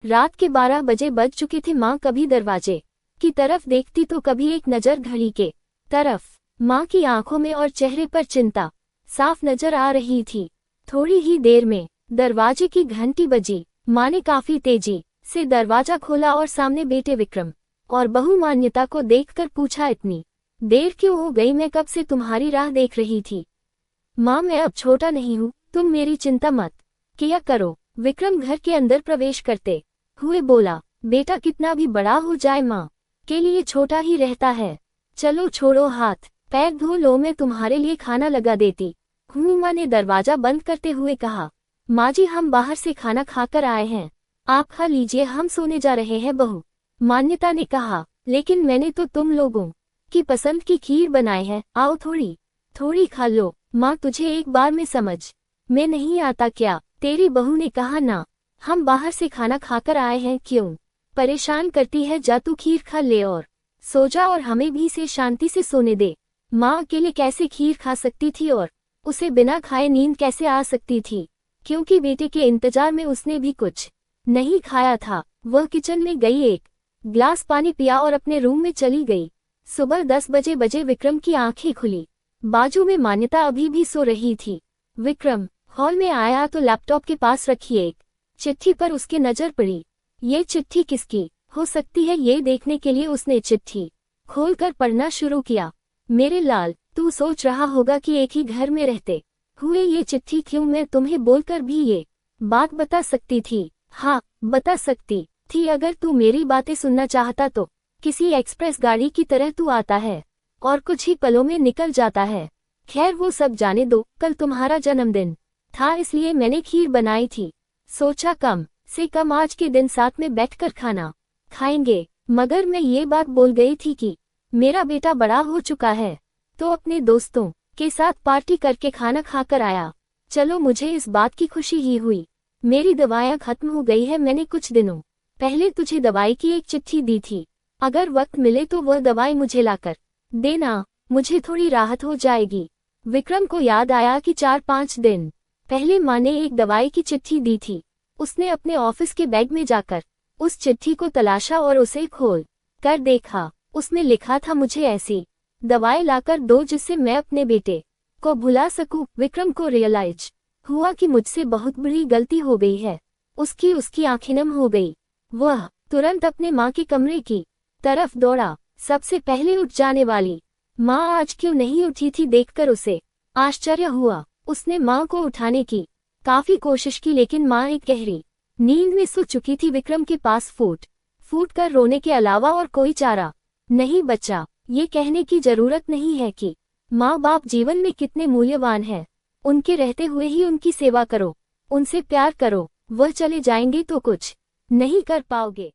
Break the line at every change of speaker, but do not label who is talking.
रात के 12 बजे बज चुके थे। माँ कभी दरवाजे की तरफ देखती तो कभी एक नज़र घड़ी के तरफ। माँ की आंखों में और चेहरे पर चिंता साफ नजर आ रही थी। थोड़ी ही देर में दरवाजे की घंटी बजी। माँ ने काफी तेजी से दरवाजा खोला और सामने बेटे विक्रम और बहू मान्यता को देखकर पूछा, इतनी देर क्यों हो गई? मैं कब से तुम्हारी राह देख रही थी। माँ, मैं अब छोटा नहीं हूँ, तुम मेरी चिंता मत किया करो। विक्रम घर के अंदर प्रवेश करते हुए बोला, बेटा कितना भी बड़ा हो जाए माँ के लिए छोटा ही रहता है। चलो छोड़ो हाथ पैर धो लो, मैं तुम्हारे लिए खाना लगा देती हूँ। माँ ने दरवाजा बंद करते हुए कहा, माँ जी हम बाहर से खाना खाकर आए हैं, आप खा लीजिए, हम सोने जा रहे हैं। बहू मान्यता ने कहा, लेकिन मैंने तो तुम लोगों की पसंद की खीर बनाई है, आओ थोड़ी थोड़ी खा लो। माँ तुझे एक बार में समझ में नहीं आता क्या? तेरी बहू ने कहा, ना हम बाहर से खाना खाकर आए हैं, क्यों परेशान करती है? जा तू खीर खा ले और सो जा और हमें भी से शांति से सोने दे। माँ अकेले कैसे खीर खा सकती थी और उसे बिना खाए नींद कैसे आ सकती थी? क्योंकि बेटे के इंतजार में उसने भी कुछ नहीं खाया था। वह किचन में गई, एक ग्लास पानी पिया और अपने रूम में चली गई। सुबह 10 बजे विक्रम की आंखें खुली। बाजू में मान्यता अभी भी सो रही थी। विक्रम हॉल में आया तो लैपटॉप के पास रखी एक चिट्ठी पर उसकी नजर पड़ी। ये चिट्ठी किसकी हो सकती है, ये देखने के लिए उसने चिट्ठी खोलकर पढ़ना शुरू किया। मेरे लाल, तू सोच रहा होगा कि एक ही घर में रहते हुए ये चिट्ठी क्यों? मैं तुम्हें बोलकर भी ये बात बता सकती थी। हाँ, बता सकती थी। अगर तू मेरी बातें सुनना चाहता तो किसी एक्सप्रेस गाड़ी की तरह तू आता है और कुछ ही पलों में निकल जाता है। खैर वो सब जाने दो, कल तुम्हारा जन्मदिन था इसलिए मैंने खीर बनाई थी। सोचा कम से कम आज के दिन साथ में बैठकर खाना खाएंगे। मगर मैं ये बात बोल गई थी कि मेरा बेटा बड़ा हो चुका है तो अपने दोस्तों के साथ पार्टी करके खाना खाकर आया। चलो मुझे इस बात की खुशी ही हुई। मेरी दवाइयाँ खत्म हो गई है। मैंने कुछ दिनों पहले तुझे दवाई की एक चिट्ठी दी थी, अगर वक्त मिले तो वह दवाई मुझे लाकर देना, मुझे थोड़ी राहत हो जाएगी। विक्रम को याद आया कि 4-5 दिन पहले माँ ने एक दवाई की चिट्ठी दी थी। उसने अपने ऑफिस के बैग में जाकर उस चिट्ठी को तलाशा और उसे खोल कर देखा। उसमें लिखा था, मुझे ऐसी दवाई लाकर दो जिससे मैं अपने बेटे को भुला सकूं। विक्रम को रियलाइज हुआ कि मुझसे बहुत बड़ी गलती हो गई है। उसकी आंखें नम हो गई। वह तुरंत अपने माँ के कमरे की तरफ दौड़ा। सबसे पहले उठ जाने वाली माँ आज क्यों नहीं उठी थी देखकर उसे आश्चर्य हुआ। उसने माँ को उठाने की काफी कोशिश की लेकिन माँ एक गहरी नींद में सो चुकी थी। विक्रम के पास फूट कर रोने के अलावा और कोई चारा नहीं बचा। ये कहने की जरूरत नहीं है कि माँ बाप जीवन में कितने मूल्यवान हैं। उनके रहते हुए ही उनकी सेवा करो, उनसे प्यार करो। वह चले जाएंगे तो कुछ नहीं कर पाओगे।